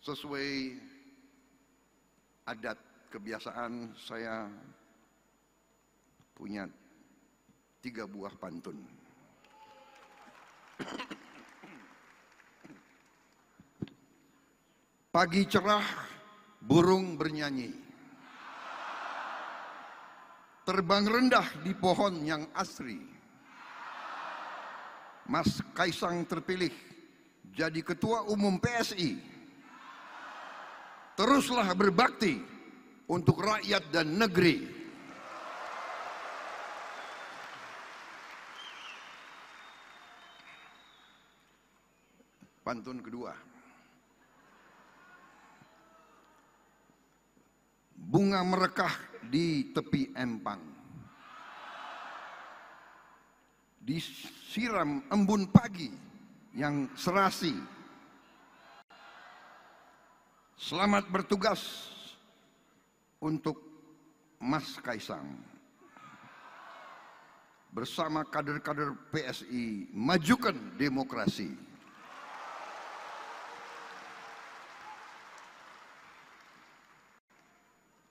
Sesuai adat kebiasaan, saya punya 3 buah pantun. Pagi cerah, burung bernyanyi. Terbang rendah di pohon yang asri. Mas Kaisang terpilih jadi ketua umum PSI. Teruslah berbakti untuk rakyat dan negeri. Pantun kedua. Bunga merekah di tepi empang. Disiram embun pagi yang serasi. Selamat bertugas untuk Mas Kaisang. Bersama kader-kader PSI, majukan demokrasi.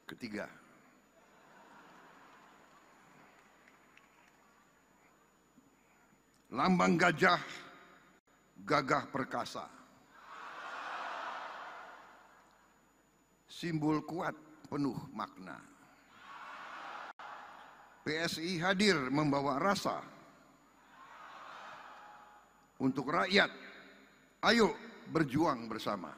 Ketiga, lambang gajah, gagah perkasa. Simbol kuat, penuh makna. PSI hadir membawa rasa untuk rakyat. Ayo berjuang bersama.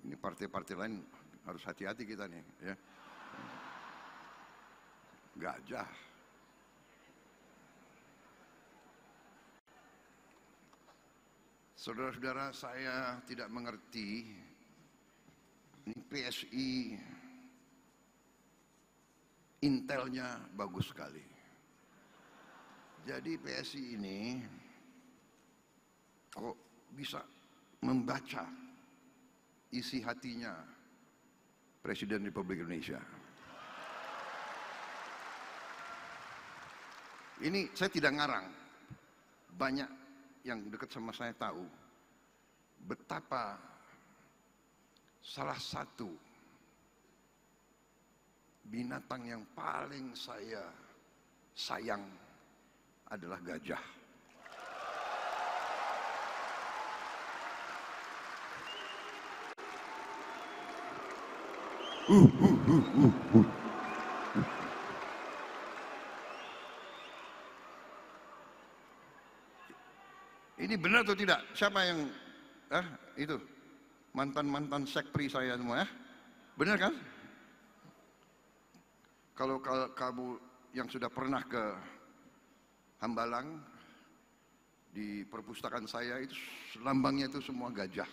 Ini partai-partai lain harus hati-hati kita nih, ya. Gajah. Saudara-saudara, saya tidak mengerti. Ini PSI intelnya bagus sekali. Jadi PSI ini kok bisa membaca isi hatinya Presiden Republik Indonesia. Ini saya tidak ngarang. Banyak yang dekat sama saya tahu betapa salah satu binatang yang paling saya sayang adalah gajah. Ini benar atau tidak? Siapa yang itu mantan sekpri saya semua, ya? Benar kan? Kalau kamu yang sudah pernah ke Hambalang, di perpustakaan saya itu lambangnya itu semua gajah.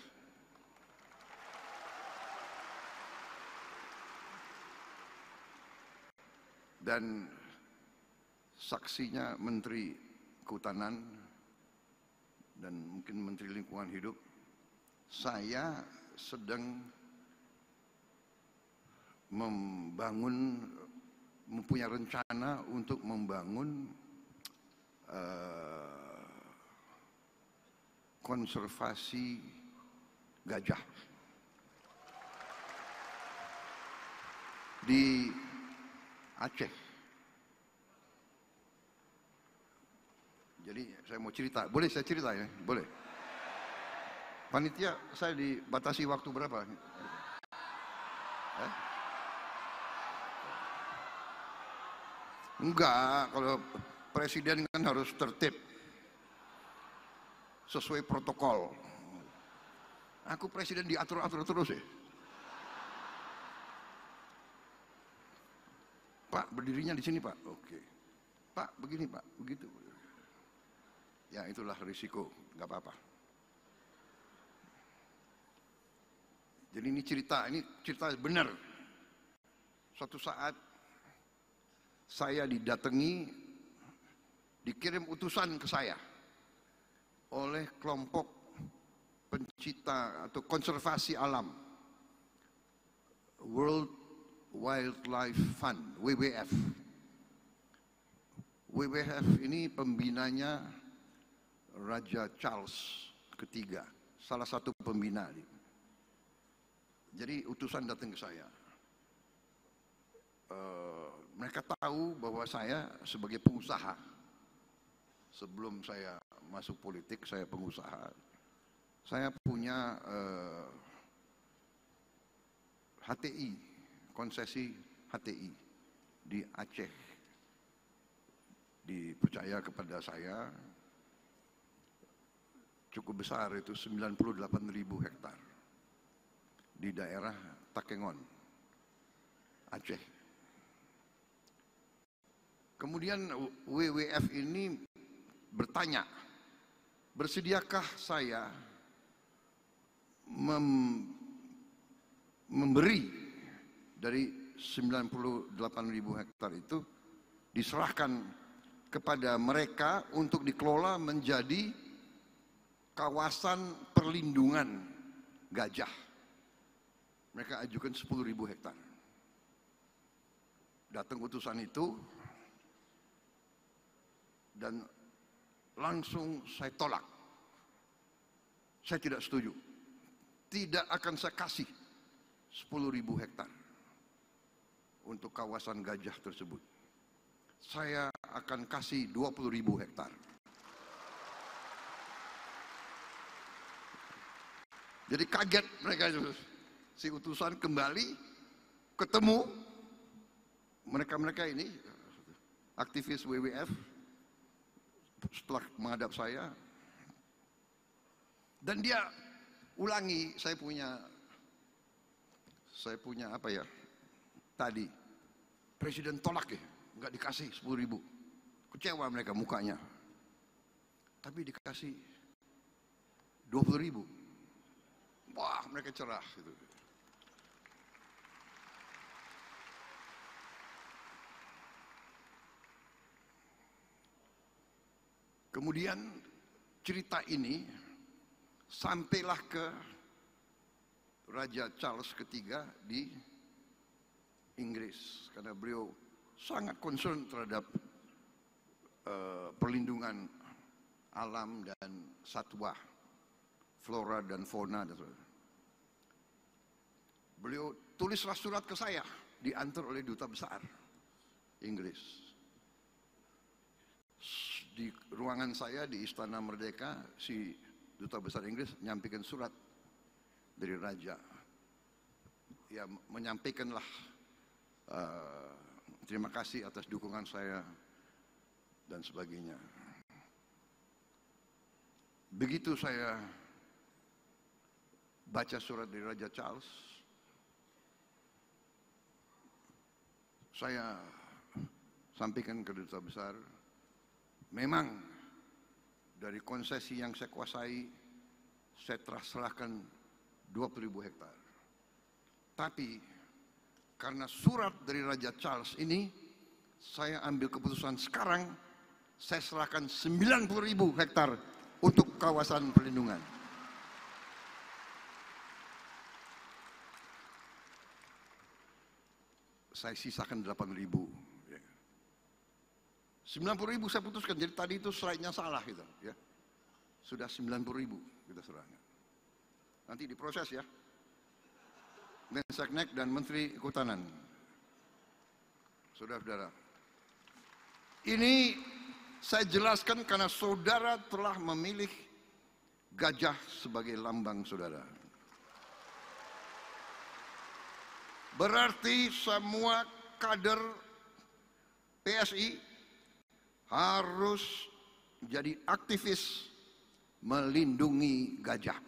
Dan saksinya Menteri Kehutanan dan mungkin Menteri Lingkungan Hidup, saya sedang mempunyai rencana untuk membangun konservasi gajah di Aceh. Jadi saya mau cerita, boleh saya cerita ya? Boleh. Panitia, saya dibatasi waktu berapa? Enggak, kalau presiden kan harus tertib, sesuai protokol. Aku presiden diatur-atur terus ya. Pak, berdirinya di sini Pak. Oke. Pak, begini Pak, begitu. Ya itulah risiko, nggak apa-apa. Jadi ini cerita benar. Suatu saat saya didatangi, dikirim utusan ke saya oleh kelompok pencipta atau konservasi alam, World Wildlife Fund, WWF. WWF ini pembinanya Raja Charles III, salah satu pembina. Jadi utusan datang ke saya. Mereka tahu bahwa saya sebagai pengusaha, sebelum saya masuk politik, saya pengusaha. Saya punya HTI, konsesi HTI di Aceh. Dipercaya kepada saya, cukup besar, itu 98.000 hektar di daerah Takengon, Aceh. Kemudian WWF ini bertanya, bersediakah saya memberi dari 98.000 hektar itu, diserahkan kepada mereka untuk dikelola menjadi kawasan perlindungan gajah. Mereka ajukan 10.000 hektar. Datang utusan itu, dan langsung saya tolak. Saya tidak setuju. Tidak akan saya kasih 10.000 hektar untuk kawasan gajah tersebut. Saya akan kasih 20.000 hektar. Jadi kaget mereka itu. Si utusan kembali, ketemu mereka-mereka ini, aktivis WWF, setelah menghadap saya, dan dia ulangi, saya punya apa ya, tadi presiden tolak ya, nggak dikasih 10.000. Kecewa mereka mukanya, tapi dikasih 20.000. Wah, mereka cerah gitu. Kemudian cerita ini sampailah ke Raja Charles III di Inggris, karena beliau sangat concern terhadap perlindungan alam dan satwa, flora dan fauna dan sebagainya. Beliau tulislah surat ke saya, diantar oleh duta besar Inggris. Di ruangan saya di Istana Merdeka, si duta besar Inggris menyampaikan surat dari raja. Ya, menyampaikanlah terima kasih atas dukungan saya dan sebagainya. Begitu saya baca surat dari Raja Charles, saya sampaikan ke duta besar, memang dari konsesi yang saya kuasai, saya telah serahkan 20.000 hektar. Tapi karena surat dari Raja Charles ini, saya ambil keputusan sekarang, saya serahkan 90.000 hektar untuk kawasan perlindungan. Saya sisakan 8.000. 90.000 saya putuskan, jadi tadi itu slide-nya salah gitu ya. Sudah 90.000 kita serahkan. Nanti diproses ya. Menseknek dan Menteri Kehutanan. Saudara-saudara, ini saya jelaskan karena saudara telah memilih gajah sebagai lambang saudara. Berarti semua kader PSI harus jadi aktivis melindungi gajah.